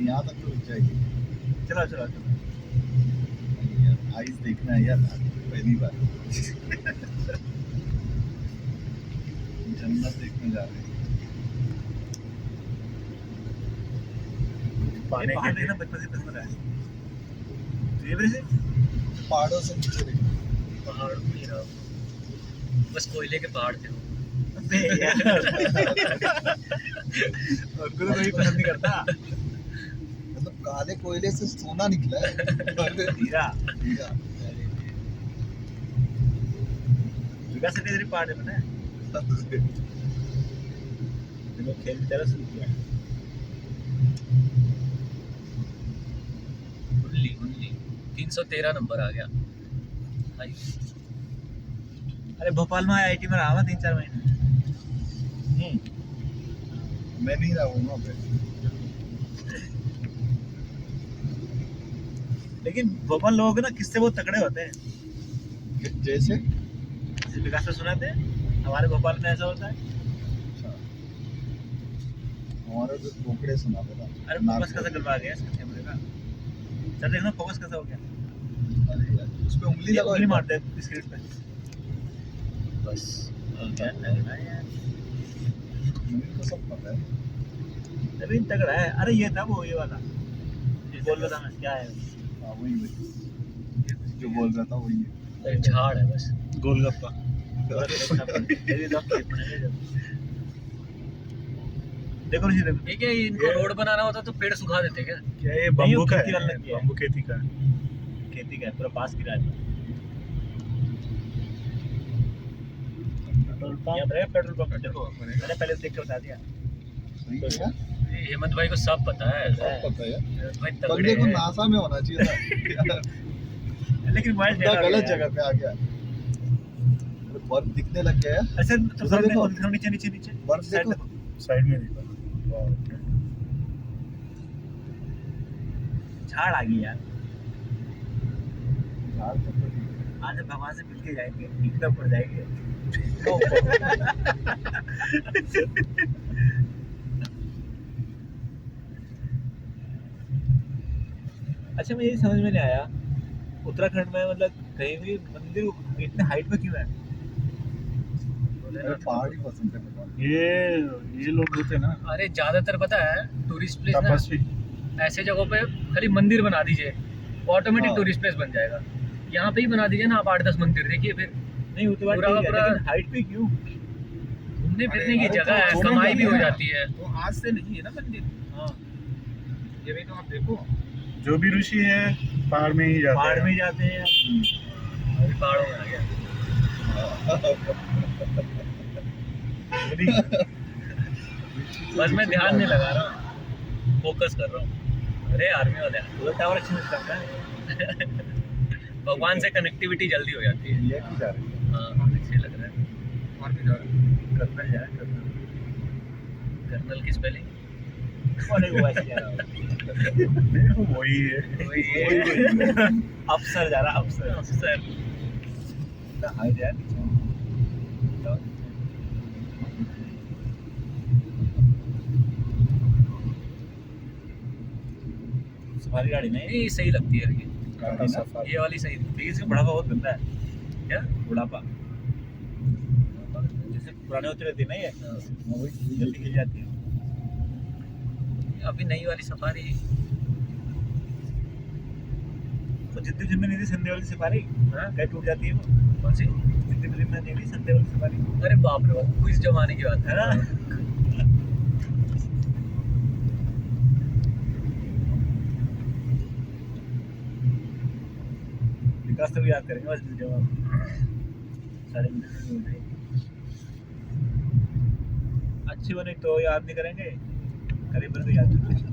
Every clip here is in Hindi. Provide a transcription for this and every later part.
यहाँ तक तो रुक जाएगी। चलो चलो चलो। आइस देखना है यार पहली बार। जन्नत देखने जा रहे हैं। ये पहाड़ देखना बचपन से पसंद रहा है। तो ये वजह से पहाड़ों से नीचे देखना। पहाड़ नहीं रहा, बस कोयले के पहाड़ थे वो। अबे यार और कोई पसंद नहीं करता। मतलब काले कोयले से सोना निकला है। हीरा हीरा। जुगा से तेरी पहाड़ है पता है। देखो खेल की तरह शुरू किया। उल्ली 313 नंबर आ गया। हाय। अरे भोपाल में आईआईटी में रहा मैं 3-4 महीने। मैं नहीं रहा हूँ वहाँ पे। लेकिन भोपाल लोगों के ना किस्से बहुत तगड़े होते हैं। जैसे विकास में सुनाते हैं हमारे भोपाल में ऐसा होता है। अच्छा हमारा जो टोकरे सुनाता था। अरे फोकस कैसा गलवा गया इसका कैमरे का। चल देखना फोकस कैसा हो गया। अरे यार उस पे उंगली लगाओ। उंगली मारते हैं स्क्रीन पे। बस क्या तगड़ा है यार। मुझे तो सब पता है। नवीन तगड़ा है। अरे ये था वो ये वाला जो बोल रहा था मैं क्या है। हाँ वही जो बोल रहा था वही है। एक झाड़ है बस। गोलगप्पा। देखो नीचे देखो। ठीक है, इनको रोड बनाना होता तो पेड़ सुखा देते क्या? क्या ये बम्बू का है? बम्बू खेती का है पूरा पास गिरा है। पेट्रोल पंप देखो मैंने पहले देख के बता दिया। सही है यार। ये हेमंत भाई को सब पता है। सब पता है यार। हेमंत भाई बंदे तगड़े को हैं। नासा में होना चाहिए था। लेकिन मोबाइल बंदा गलत जगह पे आ गया। बर्फ दिखने लग गया है। ऐसे उधर देखो। नीचे नीचे नीचे बर्फ देखो। साइड में देखो। झाड़ आ गई यार। झाड़ तक तो ठीक है। आज हम भगवान से मिलके जाएंगे एकदम पड़ जाएंगे। अच्छा मुझे समझ में नहीं आया उत्तराखंड में मतलब कहीं भी मंदिर इतने हाइट पे क्यों है? मेरे पहाड़ ही पसंद है भगवान। ये लोग होते हैं ना अरे ज्यादातर पता है टूरिस्ट प्लेस ना तपस्वी। ऐसे जगहों पे खाली मंदिर बना दीजिए, वो ऑटोमेटिक हाँ। टूरिस्ट प्लेस बन जाएगा। यहाँ पे ही बना दीजिए ना आप 8-10 मंदिर, देखिए फिर नहीं वो तो बात पूरा ठीक है, पूरा- लेकिन हाइट पे क्यों? घूमने फिरने की अरे जगह है, तो कमाई भी हो छोड़ो जाती है। तो आज से नहीं है ना मंदिर। हाँ ये भी तो आप देखो, जो भी ऋषि है पहाड़ में ही जाते पहाड़ हैं। में ही जाते हैं। अभी पहाड़ों में आ गया। बस मैं ध्यान नहीं लगा रहा हूँ, फोकस कर रहा हूँ। अरे आर्मी वाले वो टावर अच्छे से लगता है। भगवान से कनेक्टिविटी जल्दी हो जाती है। ये की जा रही है। हाँ अच्छे लग रहा है। और भी कर्नल जा रहा है कर्नल। कर्नल की स्पेलिंग और एक वो ऐसे जा रहा है। वही है। वही है। अफसर जा रहा है अफसर। अफसर। इतना हाइट है नीचे। सफारी गाड़ी नहीं ये सही लगती है ये। टाटा सफारी। ये वाली सही लगती लेकिन इसका बुढ़ापा बहुत गंदा है। है क्या? बुढ़ापा जैसे पुराने होते रहते हैं ना ये वही जल्दी खिल जाती है। अभी नई वाली सफारी तो जितनी फिल्म में नहीं थी संडे वाली सफारी हाँ? कहीं टूट जाती है वो। कौन सी? जितनी फिल्म में नहीं थी संडे वाली सफारी अरे बाप रे बाप, इस जमाने की बात है ना। विकास तो भी याद करेंगे बस जवाब सारे अच्छी बने तो याद नहीं करेंगे करीब बने तो याद करेंगे।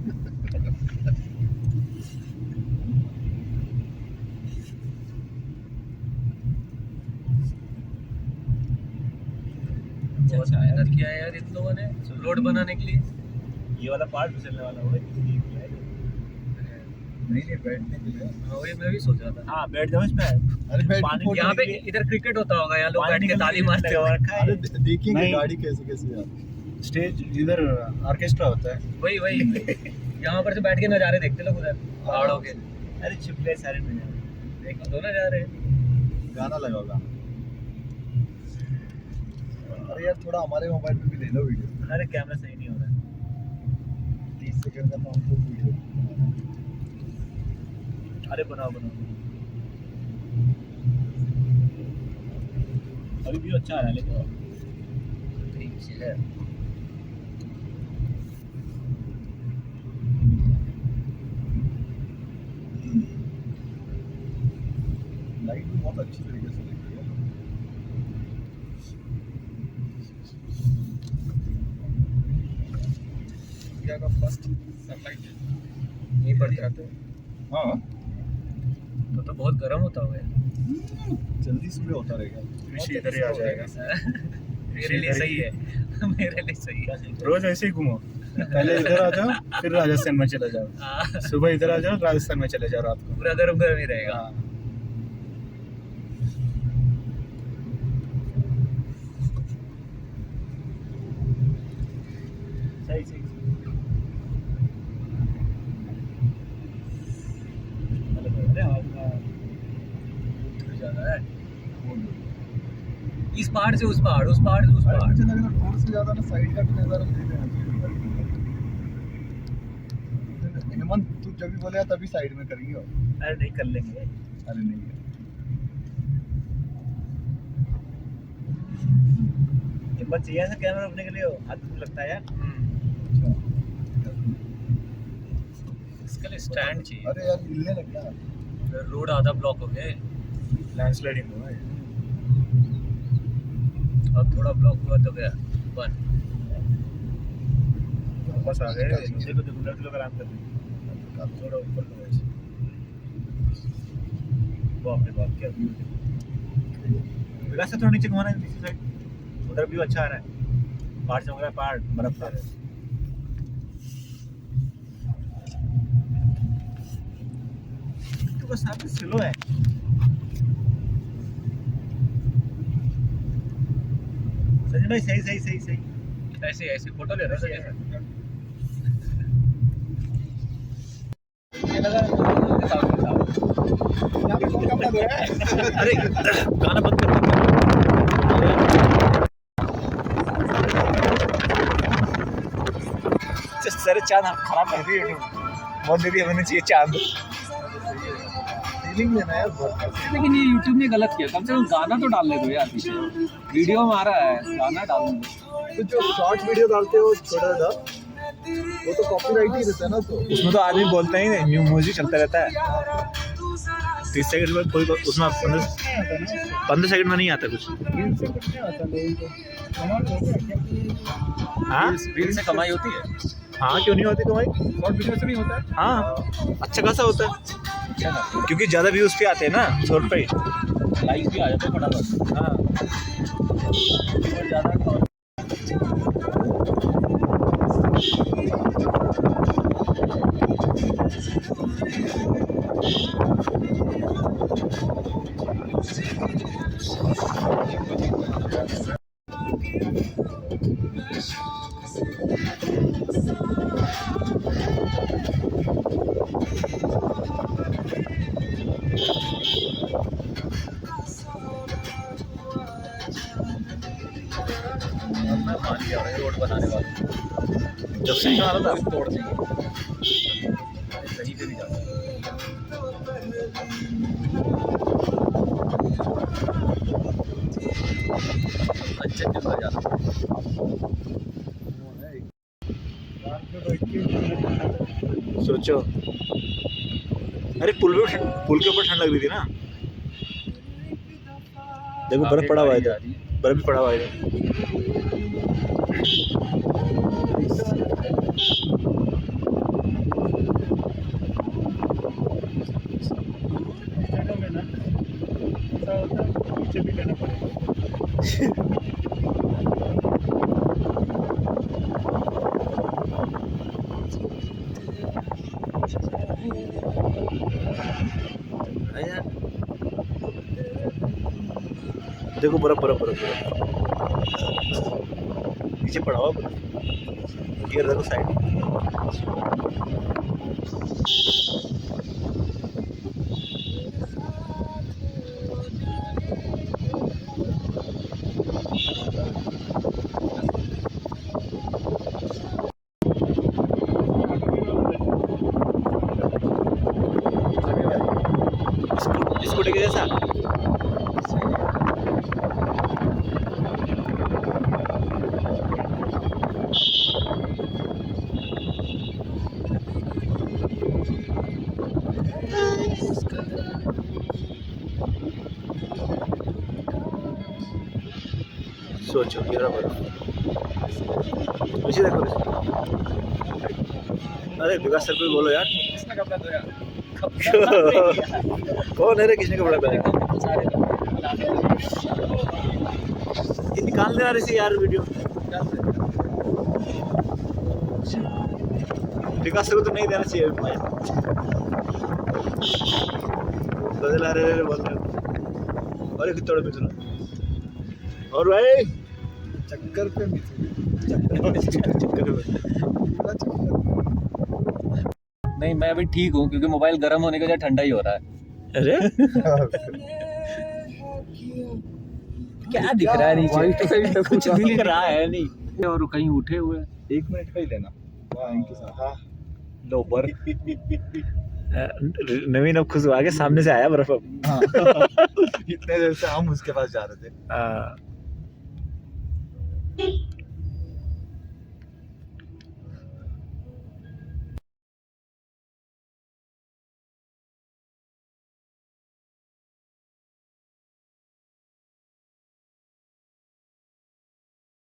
बहुत मेहनत किया है यार इन लोगों ने रोड बनाने के लिए। ये वाला पार्ट फिसलने वाला होगा इसलिए किया है। नहीं बैठने के लिए। हाँ वही मैं भी सोच रहा था। हाँ बैठ जाओ इस पे अरे बैठ पानी के यहाँ पे निकलिए। इधर क्रिकेट होता होगा, यहाँ लोग पानी बैठ के निकलने ताली के लिए मारते लगा हैं। रखा है। अरे देखेंगे नहीं। गाड़ी कैसे कैसे यार। स्टेज इधर ऑर्केस्ट्रा होता है। वही वही यहाँ पर से बैठ के नज़ारे देखते लोग उधर पहाड़ों के। अरे चुप गए सारे में यार। देखो दो नज़ारे। गाना लगाओ गाना। अरे यार थोड़ा हमारे मोबाइल पे भी ले लो वीडियो। अरे कैमरा सही नहीं हो रहा है। 30 सेकंड का तो हमको वीडियो। अरे बनाओ बनाओ। अभी भी अच्छा आ रहा है लेकिन ठीक है। लाइट भी बहुत अच्छी तरीके से लगी है। इंडिया का फर्स्ट सनलाइट नहीं पड़ता तो हाँ तो बहुत गर्म होता होगा। जल्दी सुबह होता रहेगा। ऋषि इधर ही आ जाएगा। मेरे लिए सही है। मेरे लिए सही है। रोज ऐसे ही घूमो, पहले इधर आ जाओ फिर राजस्थान में चले जाओ, हाँ, सुबह इधर आ जाओ राजस्थान में चले जाओ रात को। पूरा गर्म गर्म ही रहेगा। हाँ। सही सही। अरे आपका जाना है इस पहाड़ से उस पहाड़, उस पहाड़ से उस अरे पहाड़। मुझे लग रहा है थोड़ा से ज्यादा ना साइड का भी नजारा ले लेना चाहिए। हेमंत तू जब भी बोलेगा तभी साइड में करेंगे। अरे नहीं कर लेंगे। अरे नहीं है। हिम्मत चाहिए ऐसा कैमरा रखने के लिए हो, हाथ में लगता है यार। अच्छा इसके लिए स्टैंड चाहिए। अरे यार हिलने लग गया। रोड आधा ब्लॉक हो गए। लैंडस्लाइडिंग हुआ है। अब थोड़ा ब्लॉक हुआ तो गया बंद। वापस आ गए। देखो देखो लड़के लोग आराम कर रहे हैं। थोड़ा ऊपर लो ऐसे। बाप रे बाप क्या व्यू है। विकास से थोड़ा नीचे घुमाना है, नीचे साइड उधर व्यू अच्छा आ रहा है। पहाड़ चमक रहा है, पहाड़ बर्फ का। तो बस साथ स्लो है। संजय भाई सही सही सही सही। ऐसे ऐसे फोटो ले रहा है। ये लगा यहाँ पे कौन कपड़ा धोया है? अरे गाना बंद कर दो। सर चांद खराब कर दी यूट्यूब बहुत दे दिया मैंने। चाहिए चांद फीलिंग लेना है बहुत। लेकिन ये YouTube ने गलत किया। कम से कम गाना तो डालने दो यार पीछे। वीडियो में आ रहा है, गाना डालने दो। तो जो शॉर्ट वीडियो डालते हो छोटा सा वो तो कॉपीराइट ही रहता है ना। तो उसमें तो आदमी बोलता ही नहीं, म्यूजिक चलता रहता है। 30 सेकंड में कोई उसमें 15 सेकंड में नहीं आता कुछ। हाँ रील से कमाई होती है। हाँ क्यों नहीं होती कमाई। शॉर्ट वीडियो से भी होता है। हाँ अच्छा खासा होता है क्योंकि ज़्यादा व्यूज पे आते हैं ना शॉर्ट पे। लाइक भी आ जाते हैं फटाफट। हाँ ज़्यादा मान लिया रोड बनाने वाले जब से आ रहा था तोड़ देंगे। कहीं पे भी जाता है। अच्छे से भर जाता है। सोचो अरे पुल के ऊपर ठंड लग रही थी ना। देखो बर्फ पड़ा हुआ है इधर, बर्फ भी पड़ा हुआ है इधर। नीचे भी लेना पड़ेगा। देखो बर्फ बर्फ बर्फ नीचे पड़ा हुआ बर्फ। गिर रहा साइड। स्कूटी के जैसा सोचो गिरा बर्फ पीछे देखो अरे विकास सर को बोलो यार किसने कपड़ा धोया कौन है रे किसने कपड़ा पहना ये निकालने आ रही थी यार वीडियो विकास सर को तो नहीं देना चाहिए बदल आ रहे बोल रहे अरे कितने में सुनो और भाई चक्कर पे चक्कर में नहीं मैं अभी ठीक हूँ क्योंकि मोबाइल गर्म होने के वजह ठंडा ही हो रहा है अरे क्या दिख रहा है नीचे कुछ दिख रहा है नहीं और कहीं उठे हुए 1 मिनट का ही लेना थैंक यू सर हाँ लो बर्फ नवीन अब खुश हुआ के सामने से आया बर्फ अब हाँ इतने देर से हम उसके पास जा रहे थे हाँ